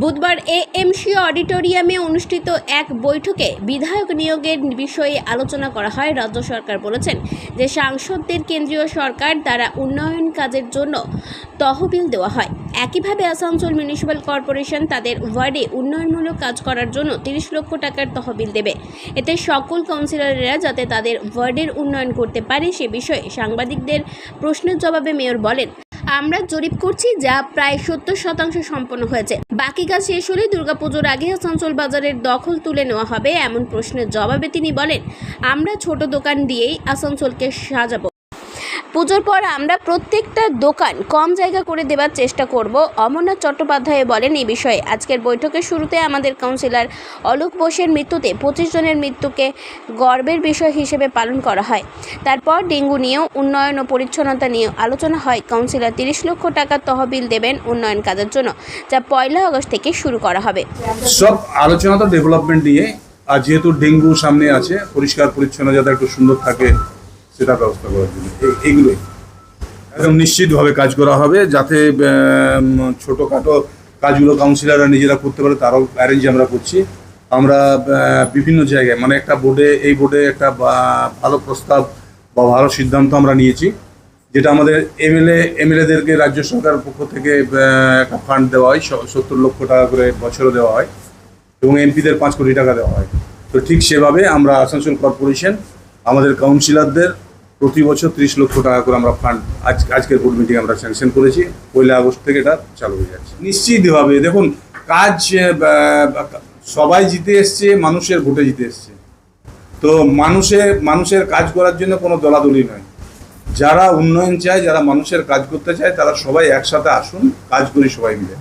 বুধবার এএমসি অডিটোরিয়ামে অনুষ্ঠিত এক বৈঠকে বিধায়ক নিয়োগের বিষয়ে আলোচনা করা হয়। রাজ্য সরকার বলেছেন যে সাংসদদের কেন্দ্রীয় সরকার দ্বারা উন্নয়ন কাজের জন্য তহবিল দেওয়া হয়। একইভাবে আসানসোল মিউনিসিপ্যাল কর্পোরেশন তাদের ওয়ার্ডে উন্নয়নমূলক কাজ করার জন্য 30 লক্ষ টাকার তহবিল দেবে। এতে সকল কাউন্সিলররা যাতে তাদের ওয়ার্ডের উন্নয়ন করতে পারে সে বিষয়ে সাংবাদিকদের প্রশ্নের জবাবে মেয়র বলেন, আমরা জরিপ করছি যা প্রায় 70% সম্পন্ন হয়েছে। বাকি কাজ শেষ হলে দুর্গাপুজোর আগে আসানসোল বাজারের দখল তুলে নেওয়া হবে। এমন প্রশ্নের জবাবে তিনি বলেন, আমরা ছোট দোকান দিয়েই আসানসোলকে সাজাবো। পুজোর পর আমরা প্রত্যেকটা দোকান কম জায়গা করে দেওয়ার চেষ্টা করব। অমরনাথ চট্টোপাধ্যায় বলেন এই বিষয়ে। আজকের বৈঠকের শুরুতে আমাদের কাউন্সিলর অলোক বোসের মৃত্যুতে 25 জনের মৃত্যুকে গর্বের বিষয় হিসেবে পালন করা হয়। তারপর ডেঙ্গু নিয়েও উন্নয়ন ও পরিচ্ছন্নতা নিয়ে আলোচনা হয়। কাউন্সিলর 30 লক্ষ টাকার তহবিল দেবেন উন্নয়ন কাজের জন্য, যা 1 আগস্ট থেকে শুরু করা হবে। সব আলোচনা তো ডেভেলপমেন্ট নিয়ে, আর যেহেতু ডেঙ্গু সামনে আছে, পরিষ্কার পরিচ্ছন্ন যাতে একটু সুন্দর থাকে সেটা ব্যবস্থা করার জন্য এইগুলোই একদম নিশ্চিতভাবে কাজ করা হবে, যাতে ছোটোখাটো কাজগুলো কাউন্সিলররা নিজেরা করতে পারে তারও অ্যারেঞ্জ আমরা করছি। আমরা বিভিন্ন জায়গায় মানে একটা বোর্ডে, এই বোর্ডে একটা ভালো প্রস্তাব বা ভালো সিদ্ধান্ত আমরা নিয়েছি, যেটা আমাদের এমএলএদেরকে রাজ্য সরকারের পক্ষ থেকে একটা ফান্ড দেওয়া হয়, 70 লক্ষ টাকা করে বছরে দেওয়া হয়, এবং এমপিদের 5 কোটি টাকা দেওয়া হয়। তো ঠিক সেভাবে আমরা আসানসোল কর্পোরেশন আমাদের কাউন্সিলরদের প্রতি বছর 30 লক্ষ টাকা করে আমরা ফান্ড আজকের বোর্ড মিটিং আমরা স্যাংশন করেছি। 1 আগস্ট থেকে এটা চালু হয়ে যাচ্ছে। নিশ্চিতভাবে দেখুন, কাজ সবাই জিতে এসছে, মানুষের ভোটে জিতে এসছে। তো মানুষের কাজ করার জন্য কোনো দলাদলি নয়। যারা উন্নয়ন চায়, যারা মানুষের কাজ করতে চায়, তারা সবাই একসাথে আসুন, কাজ করি সবাই মিলে।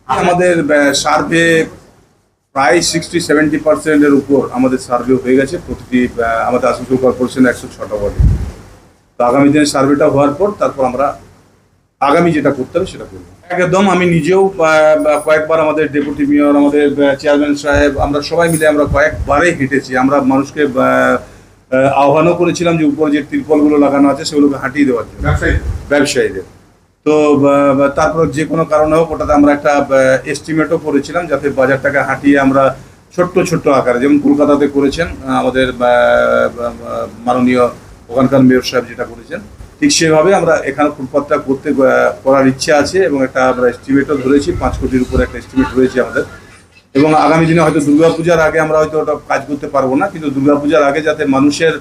আমাদের সার্ভে প্রায় 60-70% উপর আমাদের সার্ভে হয়ে গেছে প্রতিটি আমাদের আসানসোল কর্পোরেশন 106টা ওয়ার্ডে। তো আগামী দিনে সার্ভেটা হওয়ার পর তারপর আমরা আগামী যেটা করতে হবে সেটা করবো। একদম আমি নিজেও কয়েকবার আমাদের ডেপুটি মেয়র, আমাদের চেয়ারম্যান সাহেব, আমরা সবাই মিলে আমরা কয়েকবারেই হেঁটেছি। আমরা মানুষকে আহ্বানও করেছিলাম যে উপরে যে ত্রিপলগুলো লাগানো আছে সেগুলোকে হাঁটিয়ে দেওয়ার জন্য ব্যবসায়ীদের। তো তারপর যে কোনো কারণে হোক ওটাতে আমরা একটা এস্টিমেটও করেছিলাম, যাতে বাজারটাকে হাঁটিয়ে আমরা ছোট্ট আকারে, যেমন কলকাতাতে করেছেন আমাদের মাননীয় ওখানকার মেয়র সাহেব যেটা করেছেন, ঠিক সেভাবে আমরা এখানে ফুটপাথটা করার ইচ্ছা আছে, এবং একটা আমরা এস্টিমেটও ধরেছি, 5 কোটির উপরে একটা এস্টিমেট রয়েছে আমাদের। এবং আগামী দিনে হয়তো দুর্গাপূজার আগে আমরা হয়তো ওটা কাজ করতে পারবো না, কিন্তু দুর্গাপূজার আগে যাতে মানুষের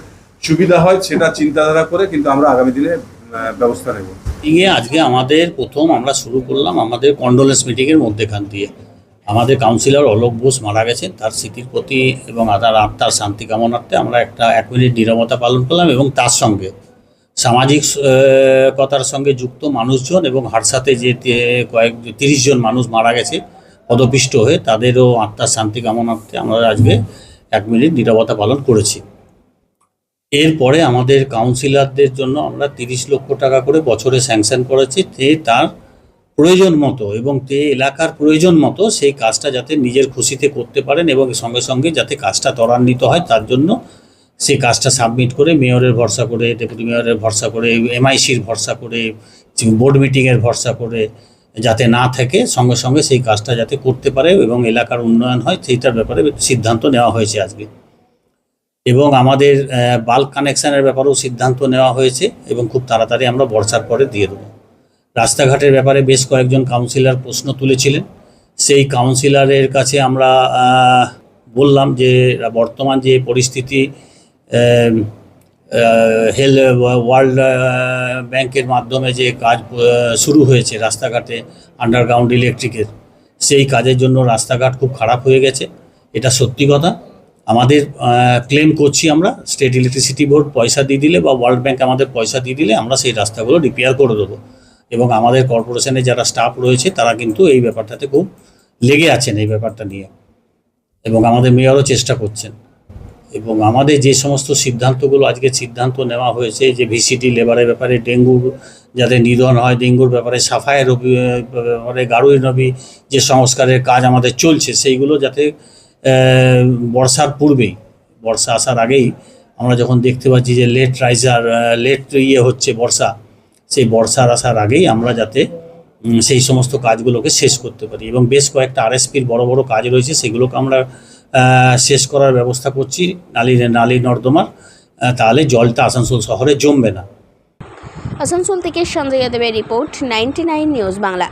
সুবিধা হয় সেটা চিন্তাধারা করে কিন্তু আমরা আগামী দিনে ব্যবস্থা নেব। আজকে আমাদের প্রথম আমরা শুরু করলাম আমাদের কন্ডোলেন্স মিটিংয়ের মধ্যেখান দিয়ে। আমাদের কাউন্সিলর অলোক বোস মারা গেছেন, তার স্মৃতির প্রতি এবং তার আত্মার শান্তি কামনার্থে আমরা একটা 1 মিনিট নীরবতা পালন করলাম, এবং তার সঙ্গে সামাজিকতার সঙ্গে যুক্ত মানুষজন এবং হারসাতে যে 30 জন মানুষ মারা গেছে পদপিষ্ট হয়ে, তাদেরও আত্মার শান্তি কামনার্থে আমরা আজকে 1 মিনিট নীরবতা পালন করেছি। এরপরে আমাদের কাউন্সিলরদের জন্য আমরা 30 লক্ষ টাকা করে বছরে স্যাংশন করেছি। তার প্রয়োজন মতো এবং এলাকার প্রয়োজন মতো সেই কাজটা যাতে নিজের খুশিতে করতে পারেন, এবং সঙ্গে সঙ্গে যাতে কাজটা ত্বরান্বিত হয় তার জন্য সেই কাজটা সাবমিট করে মেয়রের ভরসা করে, ডেপুটি মেয়রের ভরসা করে, এমআইসির ভরসা করে, বোর্ড মিটিংয়ের ভরসা করে যাতে না থাকে, সঙ্গে সঙ্গে সেই কাজটা যাতে করতে পারে এবং এলাকার উন্নয়ন হয় সেইটার ব্যাপারে সিদ্ধান্ত নেওয়া হয়েছে আজকে। এবং আমাদের বাল্ক কানেকশানের ব্যাপারেও সিদ্ধান্ত নেওয়া হয়েছে, এবং খুব তাড়াতাড়ি আমরা বর্ষার পরে দিয়ে দেবো। রাস্তাঘাটের ব্যাপারে বেশ কয়েকজন কাউন্সিলর প্রশ্ন তুলেছিলেন, সেই কাউন্সিলরের কাছে আমরা বললাম যে বর্তমান যে পরিস্থিতি, ওয়ার্ল্ড ব্যাংকের মাধ্যমে যে কাজ শুরু হয়েছে রাস্তাঘাটে আন্ডারগ্রাউন্ড ইলেকট্রিকের, সেই কাজের জন্য রাস্তাঘাট খুব খারাপ হয়ে গেছে। এটা সত্যি কথা। আমাদের ক্লেম করছি আমরা, স্টেট ইলেকট্রিসিটি বোর্ড পয়সা দিয়ে দিলে বা ওয়ার্ল্ড ব্যাংক আমাদের পয়সা দিয়ে দিলে আমরা সেই রাস্তাগুলো রিপেয়ার করে দেবো। এবং আমাদের কর্পোরেশনে যারা স্টাফ রয়েছে তারা কিন্তু এই ব্যাপারটাতে খুব লেগে আছেন এই ব্যাপারটা নিয়ে, এবং আমাদের মেয়রও চেষ্টা করছেন। এবং আমাদের যে সমস্ত সিদ্ধান্তগুলো আজকে সিদ্ধান্ত নেওয়া হয়েছে, যে ভিসিটি লেবারের ব্যাপারে, ডেঙ্গুর যাতে নিধন হয়, ডেঙ্গুর ব্যাপারে, সাফাইয়ের ব্যাপারে, গারুই নবী যে সংস্কারের কাজ আমাদের চলছে, সেইগুলো যাতে বর্ষার পূর্বেই, বর্ষা আসার আগেই আমরা যখন দেখতে পাচ্ছি যে লেট হচ্ছে বর্ষা, সেই বর্ষার আসার আগেই আমরা যাতে সেই সমস্ত কাজগুলোকে শেষ করতে পারি। এবং বেশ কয়েকটা আরএসপির বড় বড় কাজ রয়েছে, সেগুলোকে আমরা শেষ করার ব্যবস্থা করছি নালী নর্দমার, তাহলে জলটা আসানসোল শহরে জমবে না। আসানসোল থেকে সঞ্জয় দেবের রিপোর্ট, 99 নিউজ বাংলা।